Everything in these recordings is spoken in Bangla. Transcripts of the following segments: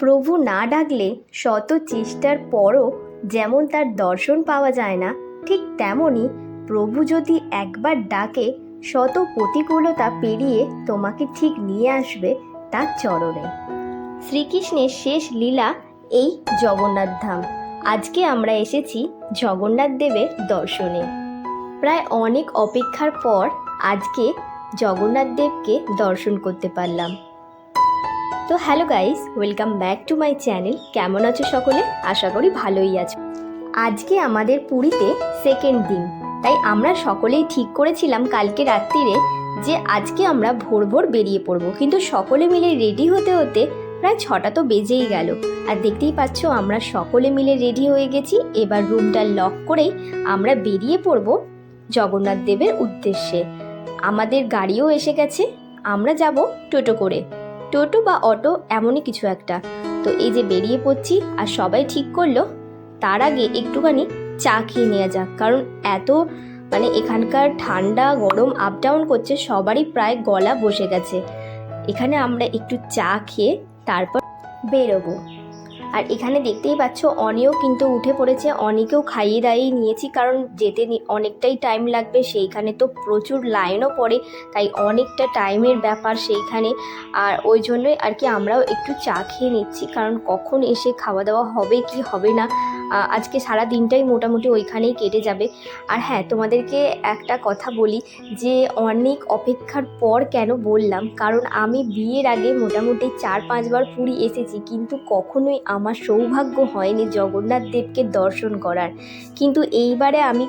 প্রভু না ডাকলে শত চেষ্টার পরও যেমন তার দর্শন পাওয়া যায় না, ঠিক তেমনই প্রভু যদি একবার ডাকে শত প্রতিকূলতা পেরিয়ে তোমাকে ঠিক নিয়ে আসবে তার চরণে। শ্রীকৃষ্ণের শেষ লীলা এই জগন্নাথ ধাম। আজকে আমরা এসেছি জগন্নাথ দেবের দর্শনে। প্রায় অনেক অপেক্ষার পর আজকে জগন্নাথ দেবকে দর্শন করতে পারলাম। তো hello guys, welcome back to my channel. কেমন আছো সকলে? আশা করি ভালোই আছো। আজকে আমাদের পুরীতে সেকেন্ড দিন, তাই আমরা সকলেই ঠিক করেছিলাম কালকে রাত্রিরে যে আজকে আমরা ভোর ভোর বেরিয়ে পড়বো, কিন্তু সকলে মিলে রেডি হতে হতে প্রায় 6টা তো বেজেই গেল। আর দেখতেই পাচ্ছ আমরা সকলে মিলে রেডি হয়ে গেছি। এবার রুমটা লক করেই আমরা বেরিয়ে পড়বো জগন্নাথ দেবের উদ্দেশ্যে। আমাদের গাড়িও এসে গেছে, আমরা যাব টোটো করে, টোটো বা অটো এমনই কিছু একটা। তো এই যে বেরিয়ে পড়ছি, আর সবাই ঠিক করলো তার আগে একটুখানি চা খেয়ে নেওয়া যাক, কারণ এত এখানকার ঠান্ডা গরম আপ ডাউন করছে, সবারই প্রায় গলা বসে গেছে। এখানে আমরা একটু চা খেয়ে তারপর বেরোবো। আর এখানে দেখতেই পাচ্ছ অনেও কিন্তু উঠে পড়েছে, অনেকেও খাইয়ে দাইয়ে নিয়েছি, কারণ যেতে অনেকটাই টাইম লাগবে। সেইখানে তো প্রচুর লাইনও পড়ে, তাই অনেকটা টাইমের ব্যাপার সেইখানে। আর ওই জন্যই আর কি আমরাও একটু চা খেয়ে নিচ্ছি, কারণ কখন এসে খাওয়া দাওয়া হবে কি হবে না, আজকে সারা দিনটাই মোটামুটি ওইখানেই কেটে যাবে। আর হ্যাঁ, তোমাদেরকে একটা কথা বলি যে অনেক অপেক্ষার পর কেন বললাম, কারণ আমি বিয়ের আগে মোটামুটি 4-5 বার পুরী এসেছি, কিন্তু কখনোই আমার সৌভাগ্য হয়নি জগন্নাথ দেবকে দর্শন করার। কিন্তু এইবারে আমি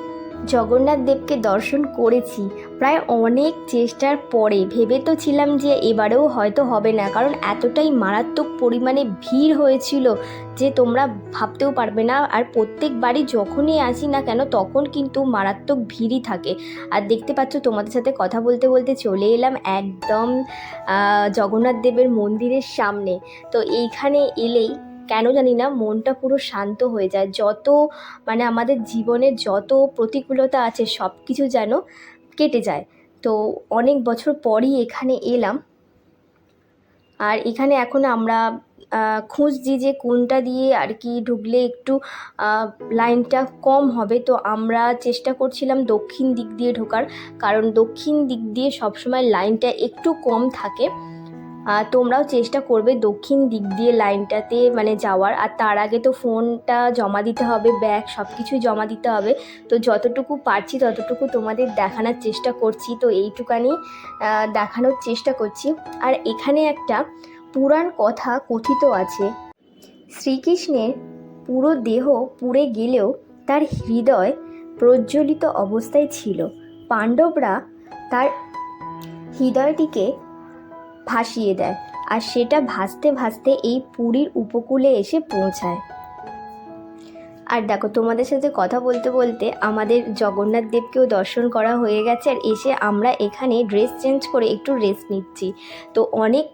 জগন্নাথ দেবকে দর্শন করেছি প্রায় অনেক চেষ্টার পরে। ভেবে তো ছিলাম যে এবারেও হয়তো হবে না, কারণ এতটাই মারাত্মক পরিমাণে ভিড় হয়েছিল যে তোমরা ভাবতেও পারবে না। আর প্রত্যেকবারই যখনই আসি না কেন তখন কিন্তু মারাত্মক ভিড়ই থাকে। আর দেখতে পাচ্ছ তোমাদের সাথে কথা বলতে বলতে চলে এলাম একদম জগন্নাথ দেবের মন্দিরের সামনে। তো এইখানে এলেই কেন জানি না মনটা পুরো শান্ত হয়ে যায়। যত আমাদের জীবনের যত প্রতিকূলতা আছে সব কিছু যেন কেটে যায়। তো অনেক বছর পরই এখানে এলাম। আর এখানে এখন আমরা খুঁজছি যে কোনটা দিয়ে আর কি ঢুকলে একটু লাইনটা কম হবে। তো আমরা চেষ্টা করছিলাম দক্ষিণ দিক দিয়ে ঢোকার, কারণ দক্ষিণ দিক দিয়ে সবসময় লাইনটা একটু কম থাকে। তোমরাও চেষ্টা করবে দক্ষিণ দিক দিয়ে লাইনটাতে যাওয়ার। আর তার আগে তো ফোনটা জমা দিতে হবে, ব্যাগ সব কিছুই জমা দিতে হবে। তো যতটুকু পারছি ততটুকু তোমাদের দেখানোর চেষ্টা করছি, তো এইটুকানি দেখানোর চেষ্টা করছি। আর এখানে একটা পুরাণ কথা কথিত আছে, শ্রীকৃষ্ণের পুরো দেহ পুড়ে গেলেও তার হৃদয় প্রজ্বলিত অবস্থায় ছিল। পাণ্ডবরা তার হৃদয়টিকে ভাসিয়ে দেয়, আর সেটা ভাসতে ভাসতে এই পুরীর উপকূলে এসে পৌঁছায়। আর দেখো, তোমাদের সাথে কথা বলতে বলতে আমাদের জগন্নাথ দেবকেও দর্শন করা হয়ে গেছে। আর এসে আমরা এখানে ড্রেস চেঞ্জ করে একটু রেস্ট নিচ্ছি। তো অনেক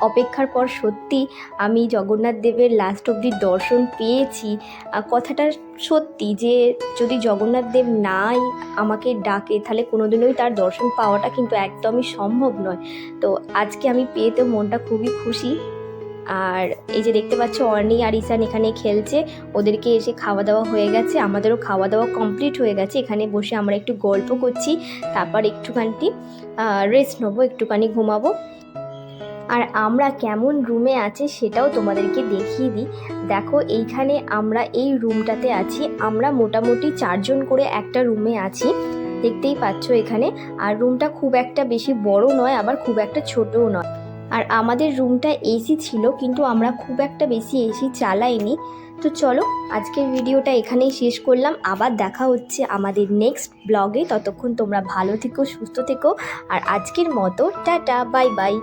অপেক্ষার পর সত্যি আমি জগন্নাথ দেবের লাস্ট অবধি দর্শন পেয়েছি। কথাটা সত্যি যে যদি জগন্নাথ দেব নাই আমাকে ডাকে তাহলে কোনোদিনই তার দর্শন পাওয়াটা কিন্তু একদমই সম্ভব নয়। তো আজকে আমি পেয়ে তো মনটা খুবই খুশি। আর এই যে দেখতে পাচ্ছ অর্নি আর ঈশান এখানে খেলছে, ওদেরকে এসে খাওয়া দাওয়া হয়ে গেছে, আমাদেরও খাওয়া দাওয়া কমপ্লিট হয়ে গেছে। এখানে বসে আমরা একটু গল্প করছি, তারপর একটুখানি রেস্ট নেবো, একটুখানি ঘুমাবো। আর আমরা কেমন রুমে আছি সেটাও তোমাদেরকে দেখিয়ে দিই। দেখো, এইখানে আমরা এই রুমটাতে আছি, আমরা মোটামুটি 4 জন করে একটা রুমে আছি, দেখতেই পাচ্ছ এখানে। আর রুমটা খুব একটা বেশি বড় নয়, আবার খুব একটা ছোটও নয়। আর আমাদের রুমটা এসি ছিল, কিন্তু আমরা খুব একটা বেশি এসি চালাইনি। তো চলো, আজকের ভিডিওটা এখানেই শেষ করলাম। আবার দেখা হচ্ছে আমাদের নেক্সট ব্লগে। ততক্ষণ তোমরা ভালো থেকো, সুস্থ থেকো। আর আজকের মতো টাটা, বাই বাই।